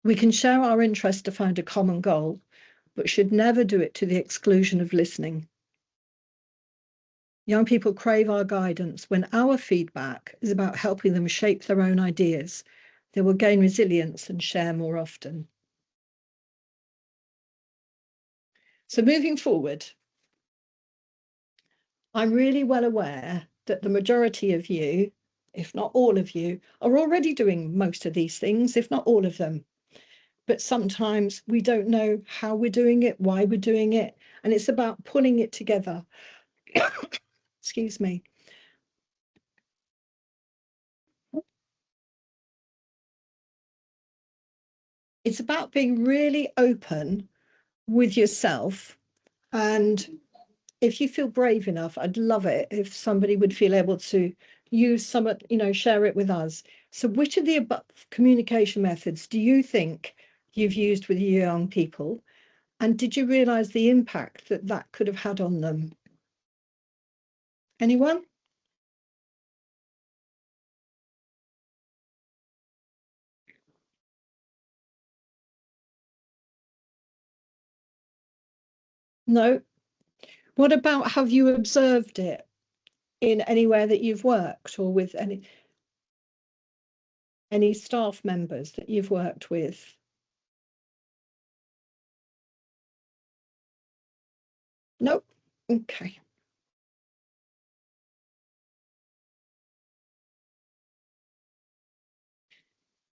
We can share our interest to find a common goal, but should never do it to the exclusion of listening. Young people crave our guidance. When our feedback is about helping them shape their own ideas, they will gain resilience and share more often. So moving forward, I'm really well aware that the majority of you, if not all of you, are already doing most of these things, if not all of them. But sometimes we don't know how we're doing it, why we're doing it, and it's about pulling it together. Excuse me. It's about being really open with yourself, and if you feel brave enough, I'd love it if somebody would feel able to use some, share it with us. So which of the above communication methods do you think you've used with your young people? And did you realize the impact that that could have had on them? Anyone? No. What about, have you observed it in anywhere that you've worked, or with any staff members that you've worked with? Nope. Okay.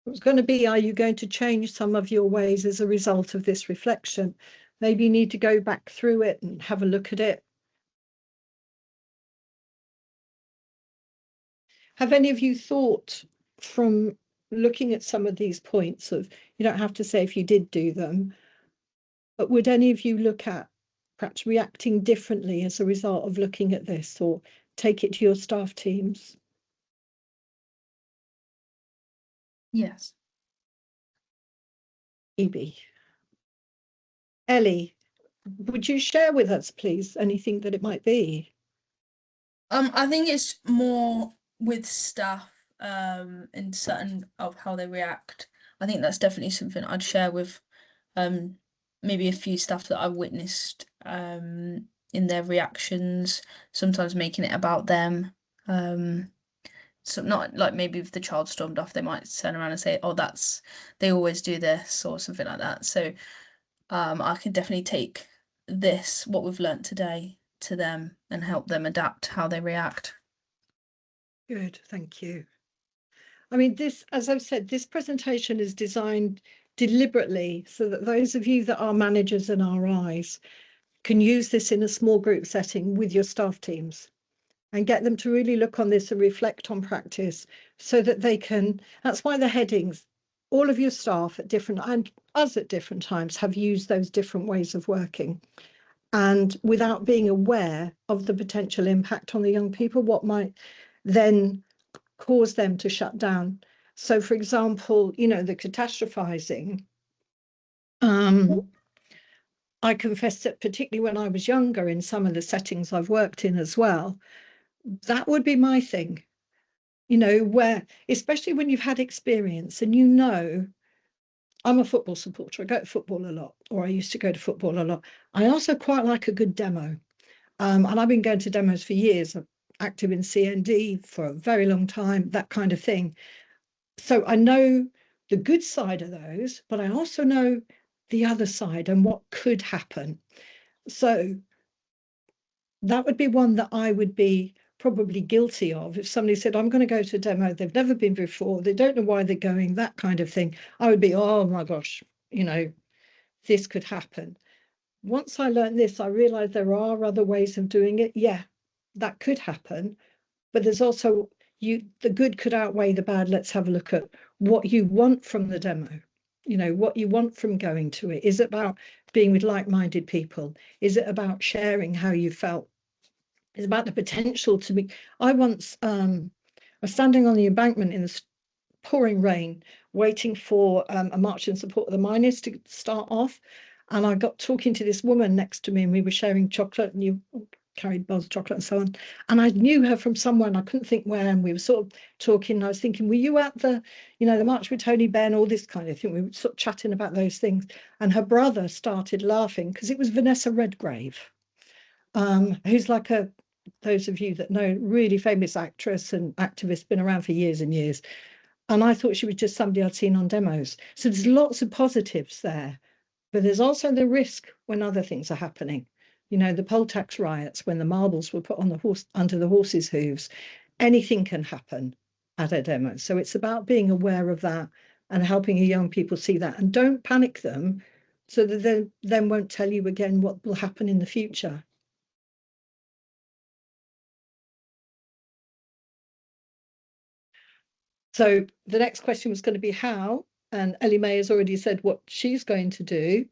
It was going to be, are you going to change some of your ways as a result of this reflection? Maybe you need to go back through it and have a look at it. Have any of you thought, from looking at some of these points, of, you don't have to say if you did do them, but would any of you look at perhaps reacting differently as a result of looking at this, or take it to your staff teams? Yes. Evie. Ellie, would you share with us, please, anything that it might be? I think it's more with staff in certain of how they react. I think that's definitely something I'd share with maybe a few staff that I've witnessed in their reactions, sometimes making it about them. So not like, maybe if the child stormed off, they might turn around and say, oh, they always do this, or something like that. So I can definitely take this, what we've learnt today, to them and help them adapt how they react. Good, thank you. I mean, this, as I've said, this presentation is designed deliberately so that those of you that are managers and RIs can use this in a small group setting with your staff teams and get them to really look on this and reflect on practice, so that they can, that's why the headings, all of your staff at different, and us at different times, have used those different ways of working. And without being aware of the potential impact on the young people, what might then cause them to shut down. So, for example, you know, the catastrophizing. I confess that particularly when I was younger, in some of the settings I've worked in as well, that would be my thing. You know, where, especially when you've had experience and you know, I'm a football supporter, I go to football a lot, or I used to go to football a lot. I also quite like a good demo. And I've been going to demos for years. I'm active in CND for a very long time, that kind of thing. So I know the good side of those, but I also know the other side and what could happen. So that would be one that I would be probably guilty of. If somebody said, I'm going to go to a demo, they've never been before, they don't know why they're going, that kind of thing, I would be, oh my gosh, you know, this could happen. Once I learned this, I realized there are other ways of doing it. Yeah, that could happen, but there's also, the good could outweigh the bad. Let's have a look at what you want from the demo. You know, what you want from going to it. Is it about being with like-minded people? Is it about sharing how you felt? It's about the potential to be. I once was standing on the embankment in the pouring rain, waiting for a march in support of the miners to start off, and I got talking to this woman next to me, and we were sharing chocolate, and you carried bowls of chocolate and so on. And I knew her from somewhere, and I couldn't think where. And we were sort of talking, and I was thinking, were you at the, you know, the March with Tony Benn, all this kind of thing? We were sort of chatting about those things. And her brother started laughing because it was Vanessa Redgrave, who's like those of you that know, really famous actress and activist, been around for years and years. And I thought she was just somebody I'd seen on demos. So there's lots of positives there, but there's also the risk when other things are happening. You know, the poll tax riots, when the marbles were put on the horse, under the horses' hooves, anything can happen at a demo. So it's about being aware of that and helping your young people see that, and don't panic them so that they then won't tell you again what will happen in the future. So the next question was going to be how, and Ellie Mae has already said what she's going to do.